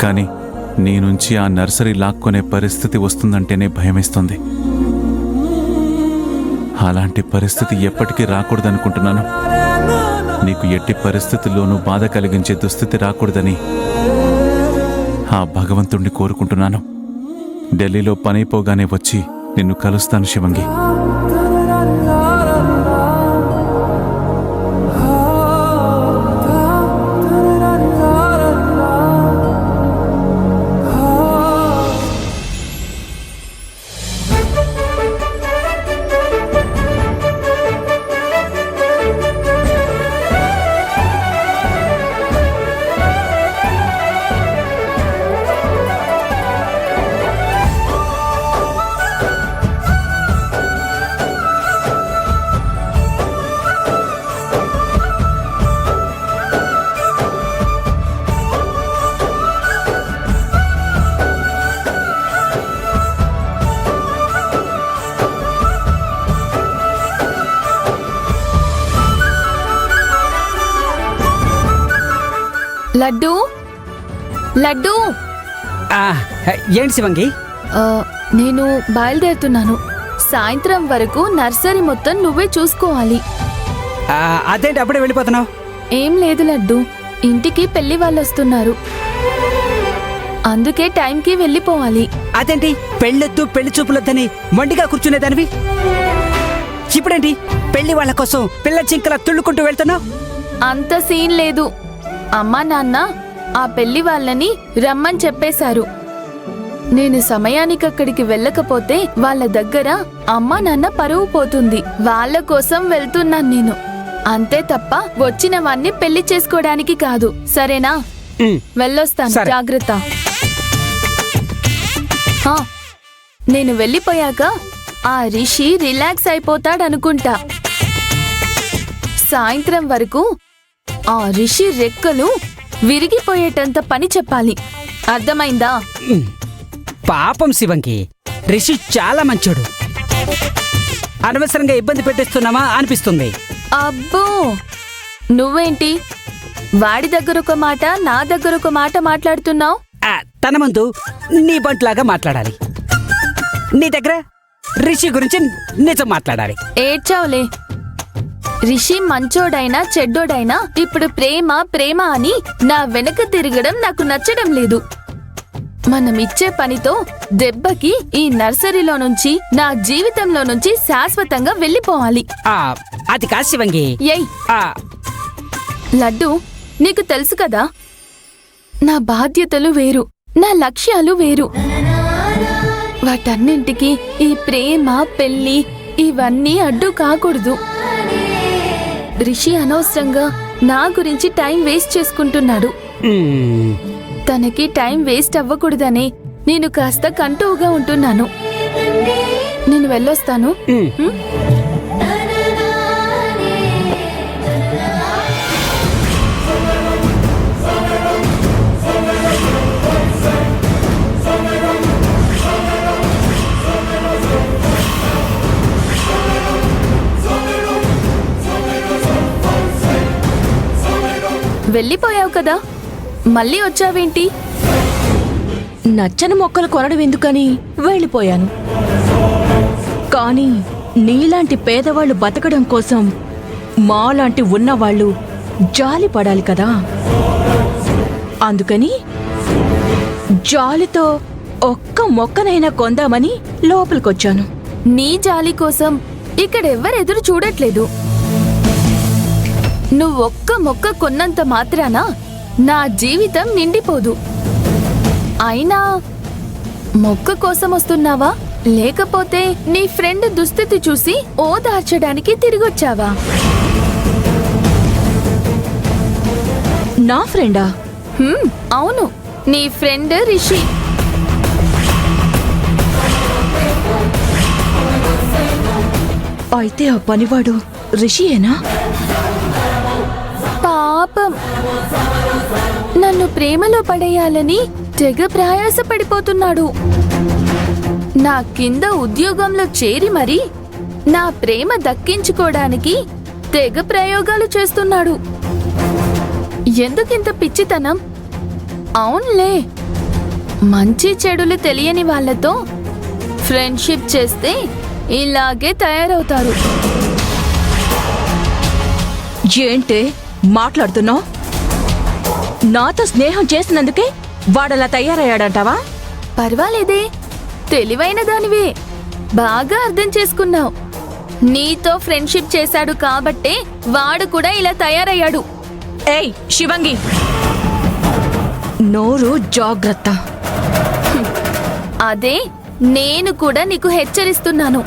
కానీ నీ నుంచి ఆ నర్సరీ లాక్కొనే పరిస్థితి వస్తుందంటేనే భయమేస్తుంది. అలాంటి పరిస్థితి ఎప్పటికీ రాకూడదనుకుంటున్నాను. నీకు ఎట్టి పరిస్థితుల్లోనూ బాధ కలిగించే దుస్థితి రాకూడదని ఆ భగవంతుణ్ణి కోరుకుంటున్నాను. ఢిల్లీలో పనైపోగానే వచ్చి నిన్ను కలుస్తాను శివంగి. లడ్డు లడ్డు ఏంటి శివంగి? నేను బయలుదేరుతున్నాను. సాయంత్రం వరకు నర్సరీ మొత్తం నువ్వే చూసుకోవాలి. అదేంటి అప్పుడే వెళ్ళిపోతున్నావు? ఏం లేదు లడ్డు, ఇంటికి పెళ్లి వాళ్ళు వస్తున్నారు, అందుకే టైంకి వెళ్ళిపోవాలి. అదేంటి పెళ్ళొద్దు పెళ్లి చూపులొద్దని మొండిగా కూర్చునేదానివి, ఇప్పుడేంటి పెళ్లి వాళ్ళ కోసం పిల్ల చింకలా తుళ్ళుకుంటూ వెళ్తున్నావు? అంత సీన్ లేదు. అమ్మా నాన్న ఆ పెళ్లి వాళ్ళని రమ్మని చెప్పేశారు. నేను సమయానికి అక్కడికి వెళ్ళకపోతే వాళ్ళ దగ్గర అమ్మా నాన్న పరువు పోతుంది. వాళ్ళ కోసం వెళ్తున్నాను నేను, అంతే తప్ప వచ్చినవన్నీ పెళ్లి చేసుకోవడానికి కాదు. సరేనా? వెళ్ళొస్తాను, జాగ్రత్త. నేను వెళ్ళిపోయాక ఆ రిషి రిలాక్స్ అయిపోతాడనుకుంటా. సాయంత్రం వరకు ఆ రిషి రెక్కలు విరిగిపోయేటంత పని చెప్పాలి, అర్థమైందా? పాపం శివంగి, రిషి చాలా మంచోడు, అనవసరంగా ఇబ్బంది పెట్టేస్తున్నామా అనిపిస్తుంది. అబ్బో, నువ్వేంటి వాడి దగ్గర ఒక మాట నా దగ్గర ఒక మాట మాట్లాడుతున్నావు? తన ముందు నీ బంట్లాగా మాట్లాడాలి, నీ దగ్గర రిషి గురించి నిజం మాట్లాడాలి. ఏడ్చావులే. రిషి మంచోడైనా చెడ్డోడైనా ఇప్పుడు ప్రేమ ప్రేమ అని నా వెనక తిరగడం నాకు నచ్చడం లేదు. మనమిచ్చే పనితో దెబ్బకి ఈ నర్సరీలో నుంచి నా జీవితంలో నుంచి శాశ్వతంగా వెళ్ళిపోవాలి. అది కాదు శివంగి. లడ్డు, నీకు తెలుసు కదా, నా బాధ్యతలు వేరు, నా లక్ష్యాలు వేరు. వాటన్నింటికి ఈ ప్రేమ పెళ్లి ఇవన్నీ అడ్డు కాకూడదు. రిషి అనవసరంగా నా గురించి టైం వేస్ట్ చేసుకుంటున్నాడు. తనకి టైం వేస్ట్ అవ్వకూడదనే నేను కాస్త కంటువుగా ఉంటున్నాను. నేను వెళ్ళొస్తాను. వెళ్ళిపోయావు కదా, మళ్ళీ వచ్చావేంటి? నచ్చని మొక్కలు కొనడం ఎందుకని వెళ్ళిపోయాను. కానీ నీలాంటి పేదవాళ్లు బతకడం కోసం మాలాంటి ఉన్నవాళ్లు జాలి పడాలి కదా, అందుకని జాలితో ఒక్క మొక్కనైనా కొందామని లోపలికొచ్చాను. నీ జాలి కోసం ఇక్కడెవ్వరెదురు చూడట్లేదు. నువ్వొక్క మొక్క కొన్నంత మాత్రాన నా జీవితం నిండిపోదు. అయినా మొక్క కోసం వస్తున్నావా, లేకపోతే నీ ఫ్రెండ్ దుస్థితి చూసి ఓదార్చడానికి తిరిగొచ్చావా? నా ఫ్రెండా? అవును, నీ ఫ్రెండ్ రిషి. అయితే ఆ పనివాడు రిషియేనా? పాపం, నన్ను ప్రేమలో పడేయాలని తెగ ప్రయాసపడిపోతున్నాడు. నా కింద ఉద్యోగంలో చేరి మరి నా ప్రేమ దక్కించుకోవడానికి తెగ ప్రయోగాలు చేస్తున్నాడు. ఎందుకింత పిచ్చితనం? అవునులే, మంచి చెడులు తెలియని వాళ్ళతో ఫ్రెండ్షిప్ చేస్తే ఇలాగే తయారవుతారు. ఏంటే మాట్లాడుతున్నావు? నాతో స్నేహం చేసినందుకే వాడలా తయారయ్యాడంటావా? పర్వాలేదే, తెలివైన దానివే, బాగా అర్థం చేసుకున్నావు. నీతో ఫ్రెండ్షిప్ చేశాడు కాబట్టే వాడు కూడా ఇలా తయారయ్యాడు. ఏయ్ శివంగి, నోరు జాగ్రత్త. అదే నేను కూడా నీకు హెచ్చరిస్తున్నాను.